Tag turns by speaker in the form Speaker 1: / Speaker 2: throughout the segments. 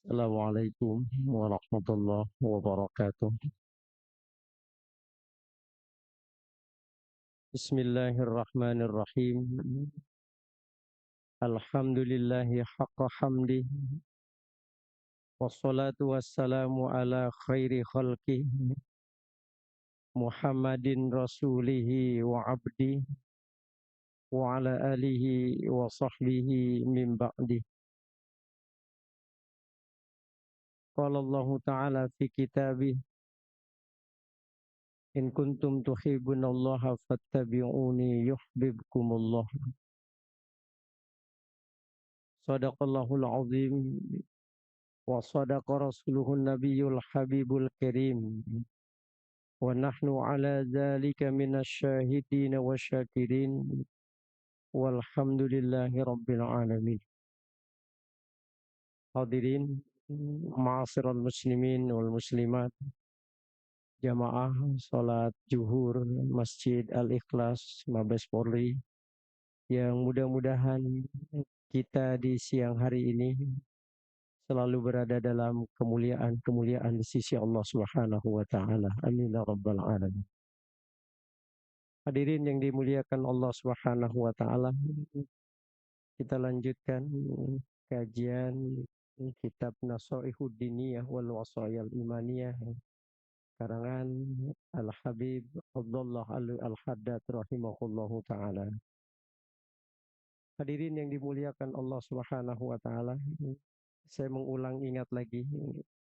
Speaker 1: Assalamualaikum warahmatullahi wabarakatuh. Bismillahirrahmanirrahim. Alhamdulillahi haqqa hamdi. Wassalatu wassalamu ala khairi khalqih. Muhammadin rasulihi wa abdi. Wa ala alihi wa sahbihi min ba'di. Qala Allah Ta'ala fi kitabih. In kuntum tuhibbunallaha fattabi'uni yuhbibkumullah. Sadaqallahul azim. Wa sadaqa rasuluhun nabiyul habibul karim. Wa nahnu ala dzalika minasyahidin wa syakirin. Walhamdulillahi rabbil alamin. Hadirin ma'asyiral muslimin wal muslimat, jamaah salat zuhur Masjid Al-Ikhlas Mabes Polri, yang mudah-mudahan kita di siang hari ini selalu berada dalam kemuliaan-kemuliaan di sisi Allah Subhanahu wa taala. Amin ya rabbal alamin. Hadirin yang dimuliakan Allah Subhanahu wa taala, kita lanjutkan kajian kitab Nasaihud Diniyah wal Wasayal Imaniyah karangan Al-Habib Abdullah Al-Haddad rahimahullahu taala. Hadirin yang dimuliakan Allah Subhanahu wa taala, saya mengulang ingat lagi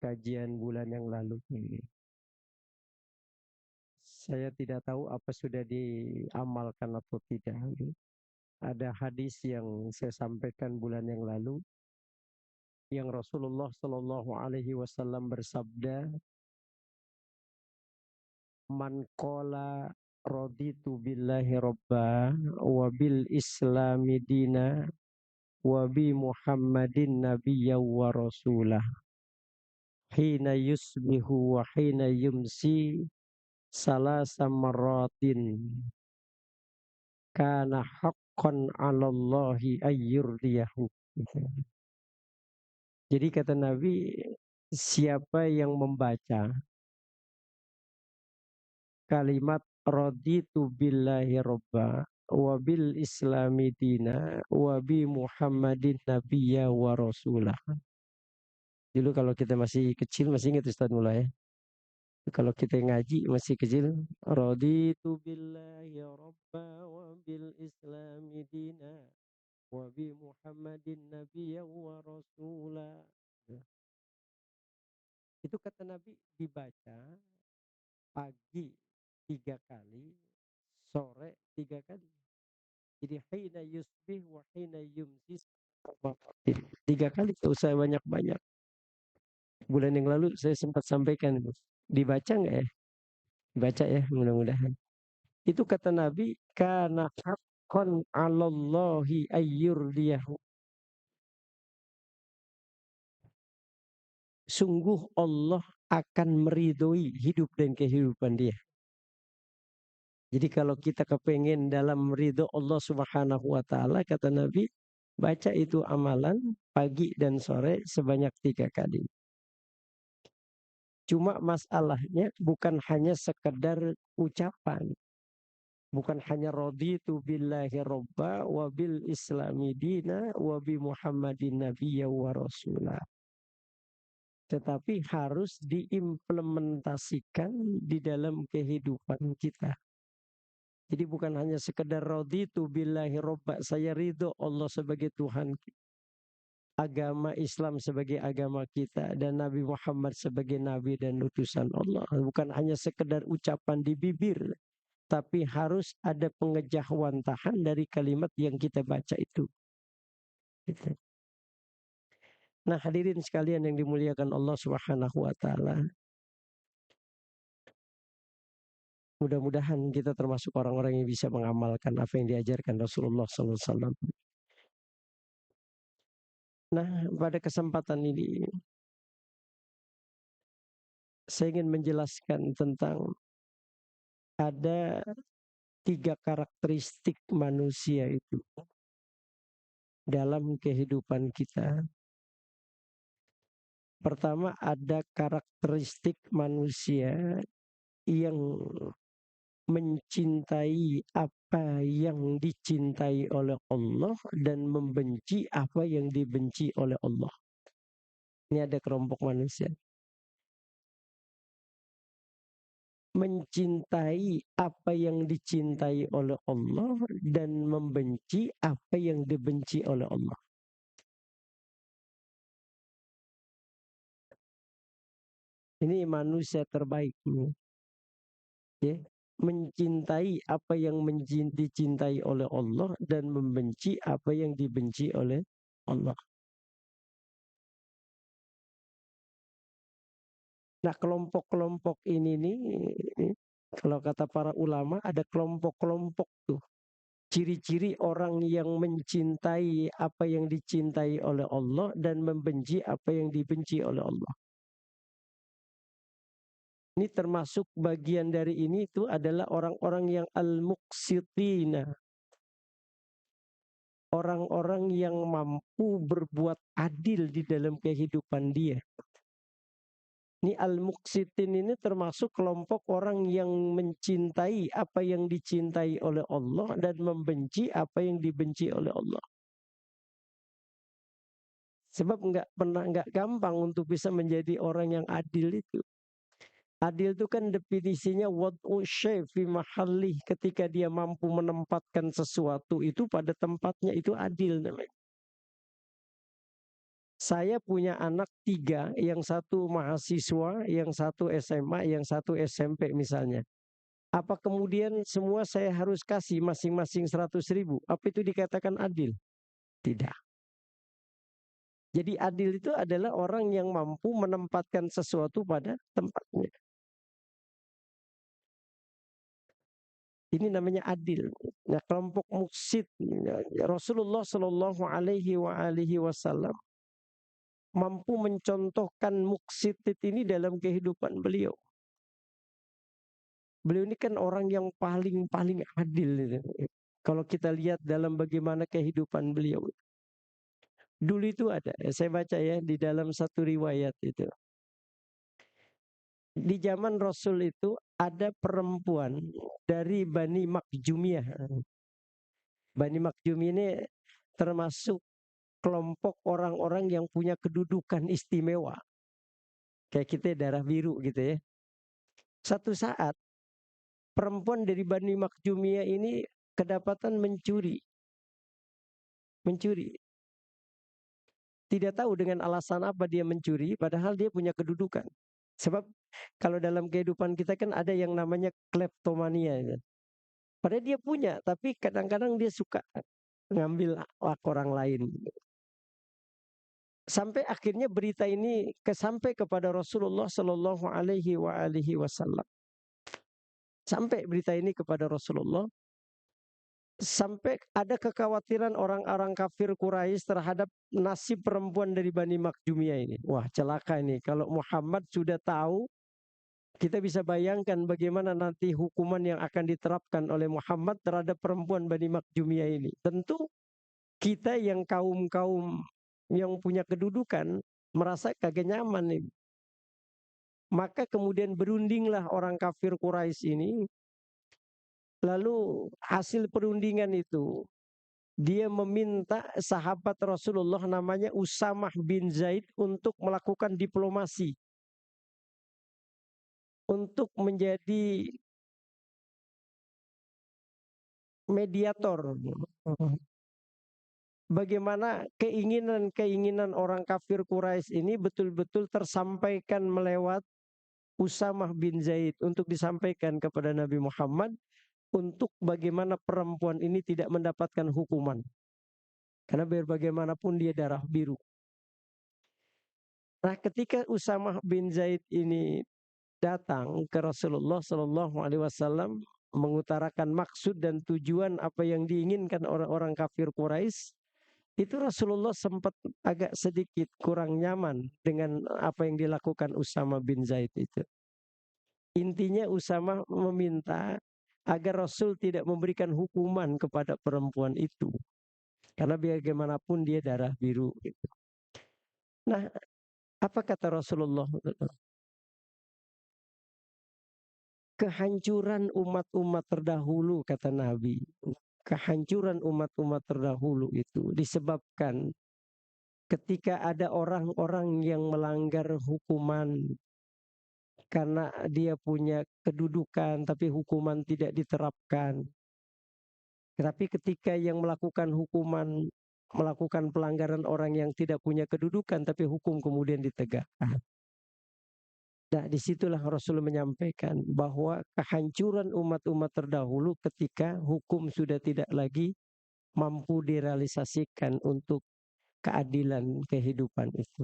Speaker 1: kajian bulan yang lalu. Saya tidak tahu apa sudah diamalkan atau tidak. Ada hadis yang saya sampaikan bulan yang lalu, yang Rasulullah Shallallahu Alaihi Wasallam bersabda, "Man qala raditu billahi robba wa bil islami dina wa bi Muhammadin nabiyya wa rasulah hina yusbihu wa hina yumsi salasa marratin kana haqqan 'alallahi ayyurdiyahu." Jadi kata Nabi, siapa yang membaca kalimat raditu billahi robba wa bil islami dina wa bi Muhammadin nabiyya wa rasulah. Dulu kalau kita masih kecil, masih ingat Ustaz mulai ya? Kalau kita ngaji masih kecil, raditu billahi robba wa bil islami dina wa bi Muhammadin nabiyya wa rasulah. Itu kata Nabi dibaca pagi 3 kali, sore 3 kali. Jadi hina yusbih wa hina yumsi 3 kali, tidak usah banyak-banyak. Bulan yang lalu saya sempat sampaikan, dibaca nggak ya? Dibaca ya, mudah-mudahan. Itu kata Nabi, kana haqqan 'alallahi ayyurdiyahu. Sungguh Allah akan meridhoi hidup dan kehidupan dia. Jadi kalau kita kepengen dalam ridho Allah Subhanahu wa taala, kata Nabi, baca itu amalan pagi dan sore sebanyak 3 kali. Cuma masalahnya bukan hanya sekedar ucapan. Bukan hanya raditu billahi robba wa bil islami dina wa bi Muhammadin nabiyya wa rasulah. Tetapi harus diimplementasikan di dalam kehidupan kita. Jadi bukan hanya sekedar raditu billahi robba, saya ridho Allah sebagai Tuhan, agama Islam sebagai agama kita, dan Nabi Muhammad sebagai Nabi dan utusan Allah. Bukan hanya sekedar ucapan di bibir, tapi harus ada pengejahwantahan dari kalimat yang kita baca itu. Nah, hadirin sekalian yang dimuliakan Allah Subhanahu wa taala, mudah-mudahan kita termasuk orang-orang yang bisa mengamalkan apa yang diajarkan Rasulullah SAW. Nah, pada kesempatan ini saya ingin menjelaskan tentang ada 3 karakteristik manusia itu dalam kehidupan kita Pertama, ada karakteristik manusia yang mencintai apa yang dicintai oleh Allah dan membenci apa yang dibenci oleh Allah. Ini ada kelompok manusia. Mencintai apa yang dicintai oleh Allah dan membenci apa yang dibenci oleh Allah. Ini manusia terbaik. Ya, mencintai apa yang dicintai oleh Allah dan membenci apa yang dibenci oleh Allah. Nah, kelompok-kelompok ini nih, kalau kata para ulama ada kelompok-kelompok tuh. Ciri-ciri orang yang mencintai apa yang dicintai oleh Allah dan membenci apa yang dibenci oleh Allah. Ini termasuk bagian dari ini itu adalah orang-orang yang al-muqsitina. Orang-orang yang mampu berbuat adil di dalam kehidupan dia. Ini al-muqsitin ini termasuk kelompok orang yang mencintai apa yang dicintai oleh Allah dan membenci apa yang dibenci oleh Allah. Sebab nggak gampang untuk bisa menjadi orang yang adil itu. Adil itu kan definisinya wad'u syai' fi mahallih, ketika dia mampu menempatkan sesuatu itu pada tempatnya, itu adil namanya. Saya punya anak 3, yang satu mahasiswa, yang satu SMA, yang satu SMP misalnya. Apa kemudian semua saya harus kasih masing-masing 100.000? Apa itu dikatakan adil? Tidak. Jadi adil itu adalah orang yang mampu menempatkan sesuatu pada tempatnya. Ini namanya adil. Nah, kelompok muksid, Rasulullah Shallallahu Alaihi Wasallam mampu mencontohkan muksid ini dalam kehidupan beliau. Beliau ini kan orang yang paling adil. Kalau kita lihat dalam bagaimana kehidupan beliau. Dulu itu ada, saya baca ya di dalam satu riwayat itu. Di zaman Rasul itu ada perempuan dari Bani Makhzumiyah. Bani Makhzumiyah ini termasuk kelompok orang-orang yang punya kedudukan istimewa. Kayak kita darah biru gitu ya. Satu saat perempuan dari Bani Makhzumiyah ini kedapatan mencuri. Mencuri. Tidak tahu dengan alasan apa dia mencuri, padahal dia punya kedudukan. Sebab kalau dalam kehidupan kita kan ada yang namanya kleptomania. Ya. Padahal dia punya, tapi kadang-kadang dia suka ngambil hak orang lain. Sampai akhirnya berita ini sampai kepada Rasulullah Shallallahu Alaihi Wasallam. Sampai berita ini kepada Rasulullah. Sampai ada kekhawatiran orang-orang kafir Quraisy terhadap nasib perempuan dari Bani Makhzumiyah ini. Wah, celaka ini. Kalau Muhammad sudah tahu, kita bisa bayangkan bagaimana nanti hukuman yang akan diterapkan oleh Muhammad terhadap perempuan Bani Makhzumiyah ini. Tentu kita yang kaum-kaum yang punya kedudukan merasa kagak nyaman ini. Maka kemudian berundinglah orang kafir Quraisy ini. Lalu hasil perundingan itu, dia meminta sahabat Rasulullah namanya Usamah bin Zaid untuk melakukan diplomasi. Untuk menjadi mediator. Bagaimana keinginan-keinginan orang kafir Quraisy ini betul-betul tersampaikan melewat Usamah bin Zaid untuk disampaikan kepada Nabi Muhammad untuk bagaimana perempuan ini tidak mendapatkan hukuman. Karena biar bagaimanapun dia darah biru. Nah, ketika Usamah bin Zaid ini datang ke Rasulullah Shallallahu Alaihi Wasallam mengutarakan maksud dan tujuan apa yang diinginkan orang-orang kafir Quraisy, itu Rasulullah sempat agak sedikit kurang nyaman dengan apa yang dilakukan Usamah bin Zaid itu. Intinya Usamah meminta agar Rasul tidak memberikan hukuman kepada perempuan itu. Karena bagaimanapun dia darah biru. Gitu. Nah, Apa kata Rasulullah? Kehancuran umat-umat terdahulu, kata Nabi. Kehancuran umat-umat terdahulu itu disebabkan ketika ada orang-orang yang melanggar hukuman karena dia punya kedudukan tapi hukuman tidak diterapkan. Tetapi ketika yang melakukan hukuman, melakukan pelanggaran orang yang tidak punya kedudukan tapi hukum kemudian ditegakkan. Nah, disitulah Rasul menyampaikan bahwa kehancuran umat-umat terdahulu ketika hukum sudah tidak lagi mampu direalisasikan untuk keadilan kehidupan itu.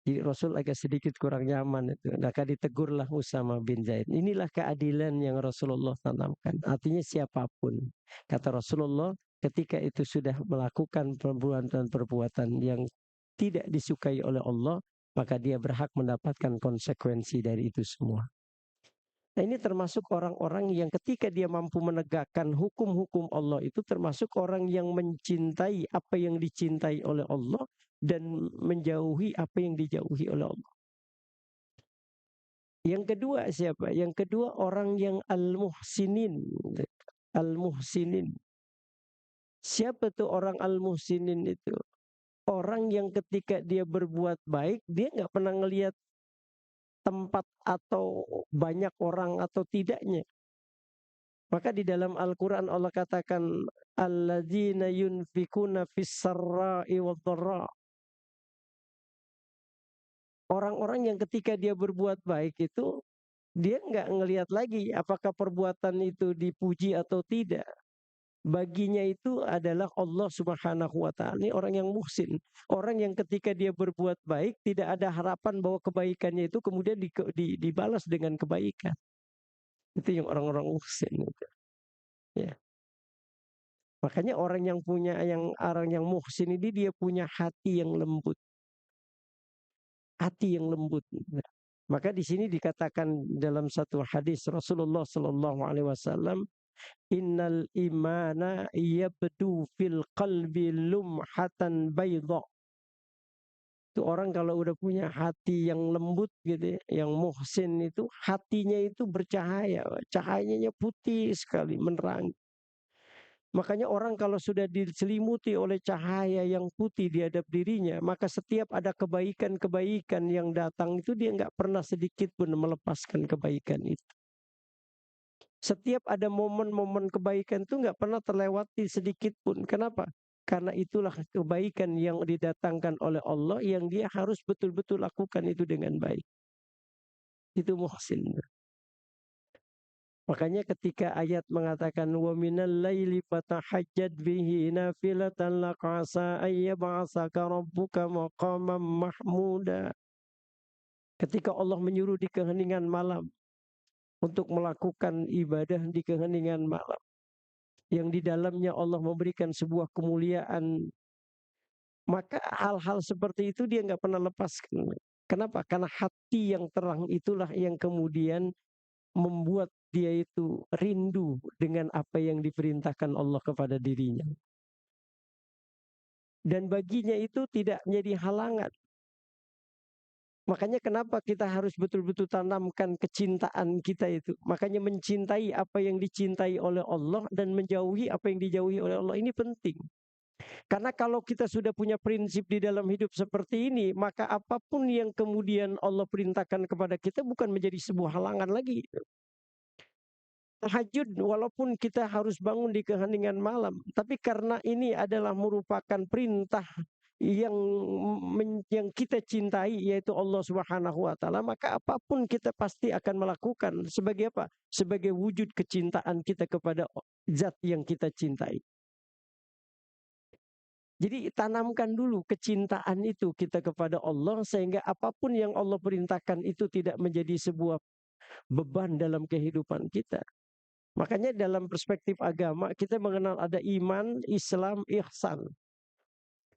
Speaker 1: Jadi Rasul agak sedikit kurang nyaman itu. Maka ditegurlah Usama bin Zaid. Inilah keadilan yang Rasulullah tanamkan. Artinya siapapun. Kata Rasulullah, ketika itu sudah melakukan perbuatan-perbuatan yang tidak disukai oleh Allah, maka dia berhak mendapatkan konsekuensi dari itu semua. Nah, ini termasuk orang-orang yang ketika dia mampu menegakkan hukum-hukum Allah itu termasuk orang yang mencintai apa yang dicintai oleh Allah dan menjauhi apa yang dijauhi oleh Allah. Yang kedua siapa? Yang kedua orang yang al-muhsinin. Al-muhsinin. Siapa tuh orang al-muhsinin itu? Orang yang ketika dia berbuat baik, dia nggak pernah ngelihat tempat atau banyak orang atau tidaknya. Maka di dalam Al-Quran Allah katakan alladzina yunfikuna fis sarra'i wadh-dharra. Orang-orang yang ketika dia berbuat baik itu dia nggak ngelihat lagi apakah perbuatan itu dipuji atau tidak. Baginya itu adalah Allah Subhanahu wa taala. Ini orang yang muhsin, orang yang ketika dia berbuat baik tidak ada harapan bahwa kebaikannya itu kemudian dibalas dengan kebaikan. Itu yang orang-orang muhsin itu. Ya. Makanya orang yang muhsin ini dia punya hati yang lembut. Hati yang lembut. Maka di sini dikatakan dalam satu hadis Rasulullah sallallahu alaihi wasallam, innal imana yabdu fil qalbi lumhatan bayda. Itu orang kalau udah punya hati yang lembut gitu ya, yang muhsin itu hatinya itu bercahaya, cahayanya putih sekali menerang. Makanya orang kalau sudah diselimuti oleh cahaya yang putih di hadap dirinya, maka setiap ada kebaikan-kebaikan yang datang itu dia nggak pernah sedikit pun melepaskan kebaikan itu. Setiap ada momen-momen kebaikan itu nggak pernah terlewati sedikit pun. Kenapa? Karena itulah kebaikan yang didatangkan oleh Allah yang dia harus betul-betul lakukan itu dengan baik. Itu muhsin. Makanya ketika ayat mengatakan wa minal laili fatahajjad bihi nafilatan laka asa ayyab'atsaka rabbuka maqaman mahmuda. Ketika Allah menyuruh di keheningan malam untuk melakukan ibadah di keheningan malam yang di dalamnya Allah memberikan sebuah kemuliaan, maka hal-hal seperti itu dia nggak pernah lepaskan. Kenapa? Karena hati yang terang itulah yang kemudian membuat dia itu rindu dengan apa yang diperintahkan Allah kepada dirinya. Dan baginya itu tidak menjadi halangan. Makanya kenapa kita harus betul-betul tanamkan kecintaan kita itu. Makanya mencintai apa yang dicintai oleh Allah dan menjauhi apa yang dijauhi oleh Allah. Ini penting. Karena kalau kita sudah punya prinsip di dalam hidup seperti ini, maka apapun yang kemudian Allah perintahkan kepada kita bukan menjadi sebuah halangan lagi. Tahajud walaupun kita harus bangun di keheningan malam, tapi karena ini adalah merupakan perintah yang yang kita cintai yaitu Allah Subhanahu wa taala, maka apapun kita pasti akan melakukan sebagai apa? Sebagai wujud kecintaan kita kepada zat yang kita cintai. Jadi tanamkan dulu kecintaan itu kita kepada Allah sehingga apapun yang Allah perintahkan itu tidak menjadi sebuah beban dalam kehidupan kita. Makanya dalam perspektif agama kita mengenal ada iman, Islam, ihsan.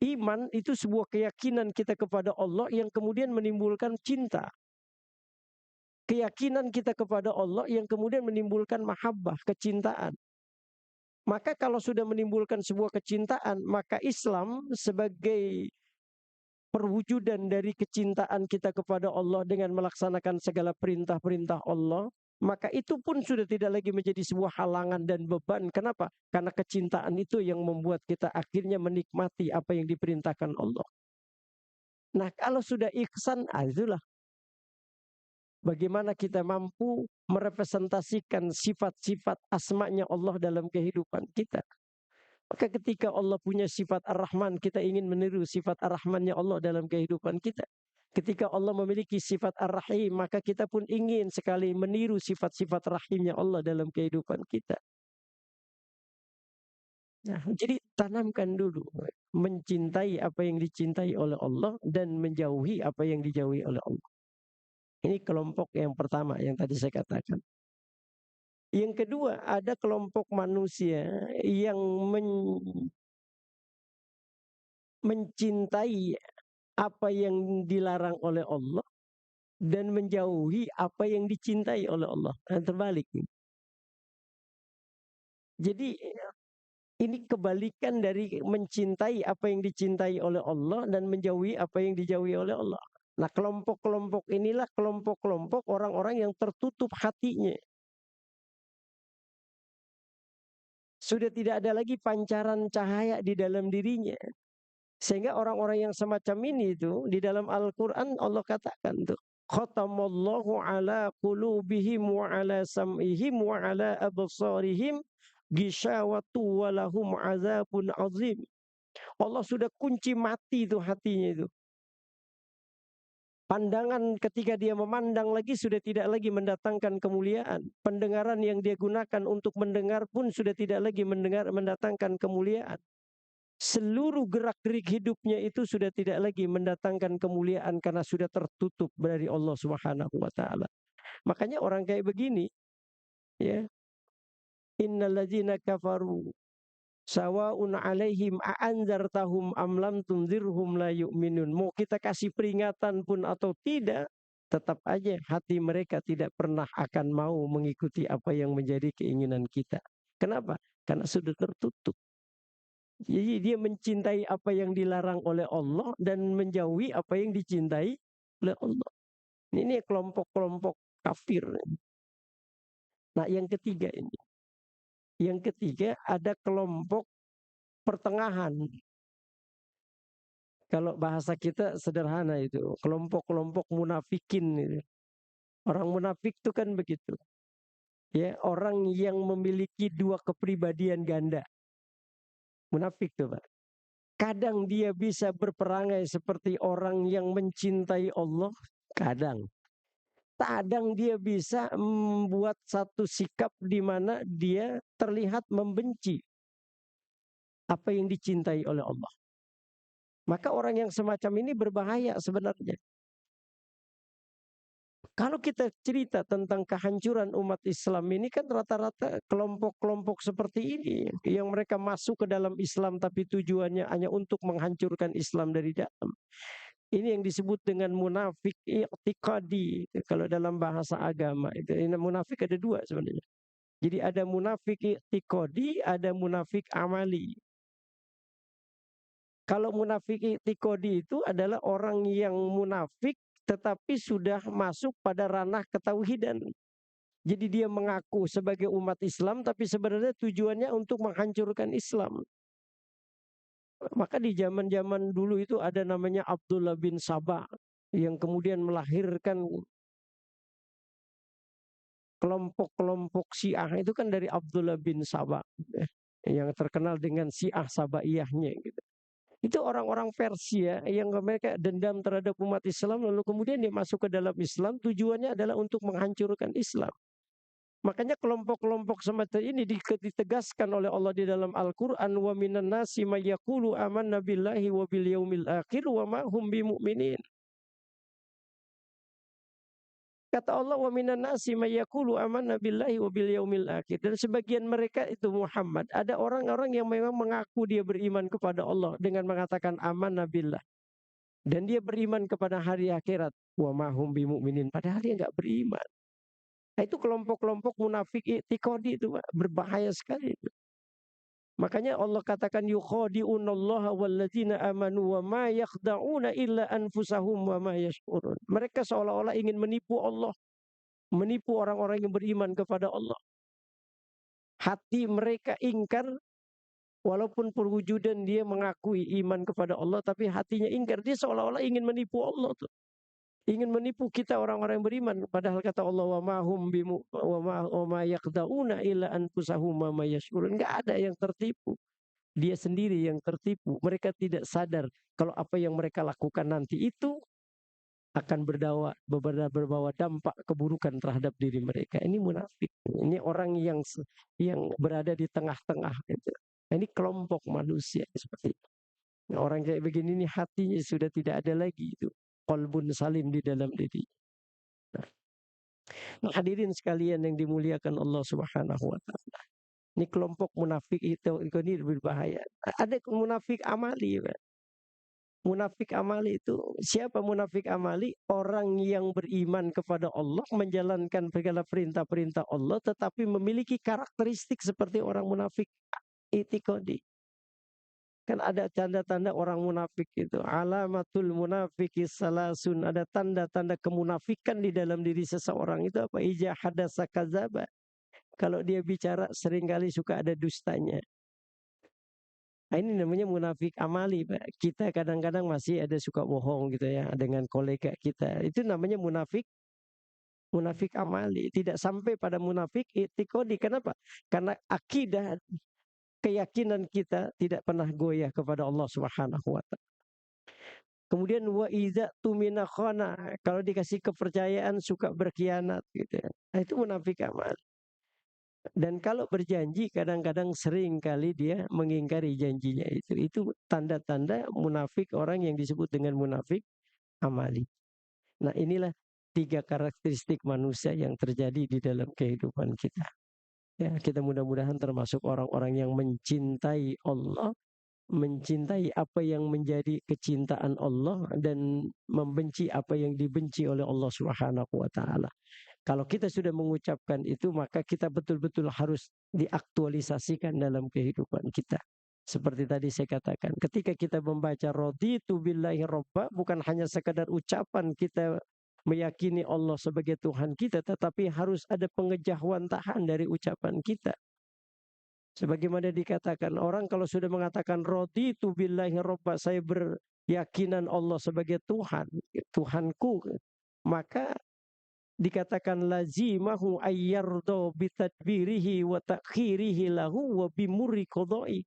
Speaker 1: Iman itu sebuah keyakinan kita kepada Allah yang kemudian menimbulkan cinta. Keyakinan kita kepada Allah yang kemudian menimbulkan mahabbah, kecintaan. Maka kalau sudah menimbulkan sebuah kecintaan, maka Islam sebagai perwujudan dari kecintaan kita kepada Allah dengan melaksanakan segala perintah-perintah Allah, maka itu pun sudah tidak lagi menjadi sebuah halangan dan beban. Kenapa? Karena kecintaan itu yang membuat kita akhirnya menikmati apa yang diperintahkan Allah. Nah, kalau sudah ihsan, itulah bagaimana kita mampu merepresentasikan sifat-sifat asma'nya Allah dalam kehidupan kita. Maka ketika Allah punya sifat Ar-Rahman, kita ingin meniru sifat Ar-Rahmannya Allah dalam kehidupan kita. Ketika Allah memiliki sifat Ar-Rahim, maka kita pun ingin sekali meniru sifat-sifat Rahimnya Allah dalam kehidupan kita. Nah, jadi tanamkan dulu mencintai apa yang dicintai oleh Allah dan menjauhi apa yang dijauhi oleh Allah. Ini kelompok yang pertama yang tadi saya katakan. Yang kedua, ada kelompok manusia yang mencintai apa yang dilarang oleh Allah dan menjauhi apa yang dicintai oleh Allah. Nah, terbalik. Jadi ini kebalikan dari mencintai apa yang dicintai oleh Allah dan menjauhi apa yang dijauhi oleh Allah. Nah, kelompok-kelompok inilah kelompok-kelompok orang-orang yang tertutup hatinya. Sudah tidak ada lagi pancaran cahaya di dalam dirinya. Sehingga orang-orang yang semacam ini itu di dalam Al-Quran Allah katakan tuh, khatamallahu ala qulubihim wa ala sam'ihim wa ala absarihim gishawatu walahum azabun azim. Allah sudah kunci mati itu hatinya itu. Pandangan ketika dia memandang lagi sudah tidak lagi mendatangkan kemuliaan. Pendengaran yang dia gunakan untuk mendengar pun sudah tidak lagi mendatangkan kemuliaan. Seluruh gerak-gerik hidupnya itu sudah tidak lagi mendatangkan kemuliaan karena sudah tertutup dari Allah Subhanahu wa taala. Makanya orang kayak begini, ya. Innalladzina kafaru sawa'un 'alaihim a'anzartahum am lam tunzirhum la yu'minun. Mau kita kasih peringatan pun atau tidak, tetap aja hati mereka tidak pernah akan mau mengikuti apa yang menjadi keinginan kita. Kenapa? Karena sudah tertutup. Jadi dia mencintai apa yang dilarang oleh Allah dan menjauhi apa yang dicintai oleh Allah. Ini kelompok-kelompok kafir. Nah, yang ketiga ini. Yang ketiga ada kelompok pertengahan. Kalau bahasa kita sederhana itu, kelompok-kelompok munafikin itu. Orang munafik itu kan begitu. Ya, orang yang memiliki dua kepribadian ganda. Munafik tuh, Pak. Kadang dia bisa berperangai seperti orang yang mencintai Allah, kadang. Kadang dia bisa membuat satu sikap di mana dia terlihat membenci apa yang dicintai oleh Allah. Maka orang yang semacam ini berbahaya sebenarnya. Kalau kita cerita tentang kehancuran umat Islam ini kan rata-rata kelompok-kelompok seperti ini yang mereka masuk ke dalam Islam tapi tujuannya hanya untuk menghancurkan Islam dari dalam. Ini yang disebut dengan munafik i'tiqadi kalau dalam bahasa agama itu. Ini munafik ada dua sebenarnya. Jadi ada munafik i'tiqadi, ada munafik amali. Kalau munafik i'tiqadi itu adalah orang yang munafik tetapi sudah masuk pada ranah ketauhidan. Jadi dia mengaku sebagai umat Islam tapi sebenarnya tujuannya untuk menghancurkan Islam. Maka di zaman-zaman dulu itu ada namanya Abdullah bin Sabah yang kemudian melahirkan kelompok-kelompok Syiah itu kan dari Abdullah bin Sabah yang terkenal dengan Syiah Sabaiyahnya gitu. Itu orang-orang Persia yang mereka dendam terhadap umat Islam lalu kemudian dia masuk ke dalam Islam tujuannya adalah untuk menghancurkan Islam. Makanya kelompok-kelompok semacam ini ditegaskan oleh Allah di dalam Al-Qur'an wa minan nasi may yaqulu amanna billahi wa bil yaumil akhir wa ma hum bimumin. Kata Allah wa minan nasi may yaqulu amanna billahi wa bil yaumil akhir. Dan sebagian mereka itu Muhammad, ada orang-orang yang memang mengaku dia beriman kepada Allah dengan mengatakan amanna billah. Dan dia beriman kepada hari akhirat. Wa ma hum bimumin. Padahal dia enggak beriman. Nah, itu kelompok-kelompok munafik i'tiqadi itu Pak, berbahaya sekali itu. Makanya Allah katakan yukhadi'unallaha walladzina amanu wa ma yakhda'una illa anfusahum wa ma yash'urun. Mereka seolah-olah ingin menipu Allah, menipu orang-orang yang beriman kepada Allah. Hati mereka ingkar, walaupun perwujudan dia mengakui iman kepada Allah, tapi hatinya ingkar. Dia seolah-olah ingin menipu Allah tuh. Ingin menipu kita orang-orang yang beriman. Padahal kata Allah wa ma hum bimu wa ma yakhda'una illa anfusahum wa ma yash'urun. Enggak ada yang tertipu. Dia sendiri yang tertipu. Mereka tidak sadar kalau apa yang mereka lakukan nanti itu akan berbawa dampak keburukan terhadap diri mereka. Ini munafik. Ini orang yang berada di tengah-tengah. Gitu. Ini kelompok manusia seperti itu. Orang kayak begini ini hatinya sudah tidak ada lagi itu. Qalbun salim di dalam diri. Nah, hadirin sekalian yang dimuliakan Allah Subhanahu wa taala. Ini kelompok munafik itu ini berbahaya. Ada munafik amali, Pak. Munafik amali itu siapa munafik amali? Orang yang beriman kepada Allah, menjalankan segala perintah-perintah Allah, tetapi memiliki karakteristik seperti orang munafik itikadi. Kan ada tanda-tanda orang munafik itu. Alamatul munafiki salasun. Ada tanda-tanda kemunafikan di dalam diri seseorang itu apa? Ija hadasa kadzaba. Kalau dia bicara seringkali suka ada dustanya. Nah, ini namanya munafik amali, Pak. Kita kadang-kadang masih ada suka bohong gitu ya dengan kolega kita. Itu namanya munafik amali. Tidak sampai pada munafik itikadi. Kenapa? Karena akidah keyakinan kita tidak pernah goyah kepada Allah Subhanahu wa taala. Kemudian wa iza tumina khana, kalau dikasih kepercayaan suka berkhianat gitu ya. Nah, itu munafik amali. Dan kalau berjanji kadang-kadang sering kali dia mengingkari janjinya itu. Itu tanda-tanda munafik, orang yang disebut dengan munafik amali. Nah, inilah 3 karakteristik manusia yang terjadi di dalam kehidupan kita. Ya, kita mudah-mudahan termasuk orang-orang yang mencintai Allah, mencintai apa yang menjadi kecintaan Allah dan membenci apa yang dibenci oleh Allah Subhanahu wa taala. Kalau kita sudah mengucapkan itu, maka kita betul-betul harus diaktualisasikan dalam kehidupan kita. Seperti tadi saya katakan, ketika kita membaca raditu billahi robba, bukan hanya sekadar ucapan kita meyakini Allah sebagai Tuhan kita, tetapi harus ada pengejawantahan dari ucapan kita. Sebagaimana dikatakan, orang kalau sudah mengatakan raditu billahi robba, saya beryakinan Allah sebagai Tuhan, Tuhanku, maka dikatakan lazimahu ayyardo bitadbirihi wa takhirihi lahu wa bimurri qadai.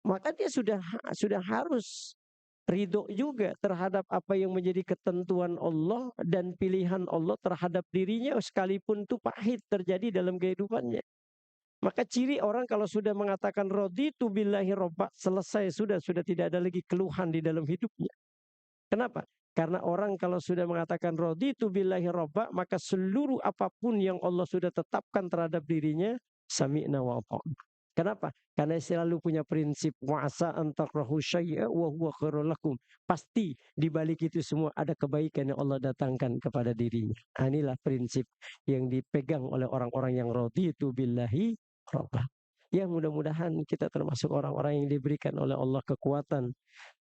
Speaker 1: Maka dia sudah harus ridho juga terhadap apa yang menjadi ketentuan Allah dan pilihan Allah terhadap dirinya, sekalipun itu pahit terjadi dalam kehidupannya. Maka ciri orang kalau sudah mengatakan raditu billahi robba, selesai, sudah tidak ada lagi keluhan di dalam hidupnya. Kenapa? Karena orang kalau sudah mengatakan raditu billahi robba, maka seluruh apapun yang Allah sudah tetapkan terhadap dirinya, sami'na wa ata'na. Kenapa? Karena selalu punya prinsip wa'asa antakrahu syai'a wa huwa khairul lakum. Pasti di balik itu semua ada kebaikan yang Allah datangkan kepada dirinya. Inilah prinsip yang dipegang oleh orang-orang yang raditu billahi robba. Ya, mudah-mudahan kita termasuk orang-orang yang diberikan oleh Allah kekuatan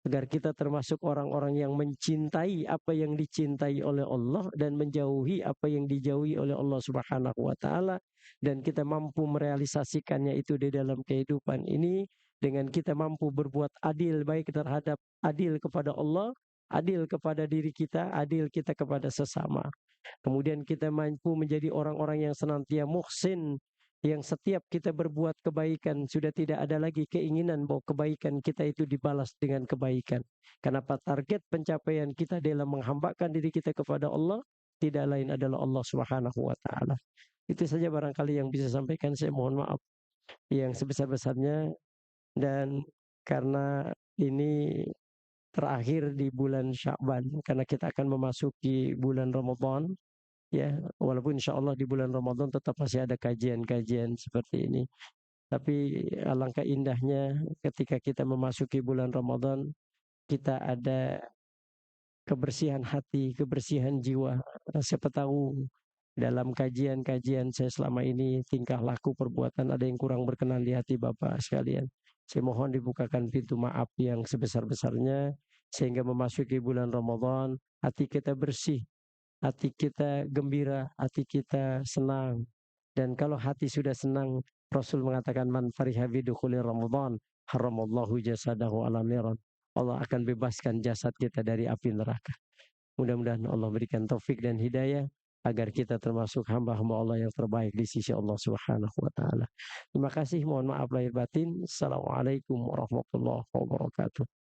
Speaker 1: agar kita termasuk orang-orang yang mencintai apa yang dicintai oleh Allah dan menjauhi apa yang dijauhi oleh Allah Subhanahu wa taala, dan kita mampu merealisasikannya itu di dalam kehidupan ini dengan kita mampu berbuat adil, baik terhadap adil kepada Allah, adil kepada diri kita, adil kita kepada sesama. Kemudian kita mampu menjadi orang-orang yang senantiasa muhsin, yang setiap kita berbuat kebaikan sudah tidak ada lagi keinginan bahwa kebaikan kita itu dibalas dengan kebaikan. Kenapa? Target pencapaian kita dalam menghambakan diri kita kepada Allah tidak lain adalah Allah Subhanahu wa taala. Itu saja barangkali yang bisa sampaikan, saya mohon maaf yang sebesar-besarnya, dan karena ini terakhir di bulan Sya'ban, karena kita akan memasuki bulan Ramadan. Ya, walaupun insya Allah di bulan Ramadan tetap masih ada kajian-kajian seperti ini. Tapi alangkah indahnya ketika kita memasuki bulan Ramadan, kita ada kebersihan hati, kebersihan jiwa. Siapa tahu dalam kajian-kajian saya selama ini, tingkah laku perbuatan ada yang kurang berkenan di hati Bapak sekalian. Saya mohon dibukakan pintu maaf yang sebesar-besarnya sehingga memasuki bulan Ramadan hati kita bersih, hati kita gembira, hati kita senang. Dan kalau hati sudah senang, Rasul mengatakan man fariha bidukhuli Ramadan haramallahu jasadahu ala niran. Allah akan bebaskan jasad kita dari api neraka. Mudah-mudahan Allah berikan taufik dan hidayah agar kita termasuk hamba-hamba Allah yang terbaik di sisi Allah Subhanahu wa taala. Terima kasih, mohon maaf lahir batin. Assalamualaikum warahmatullahi wabarakatuh.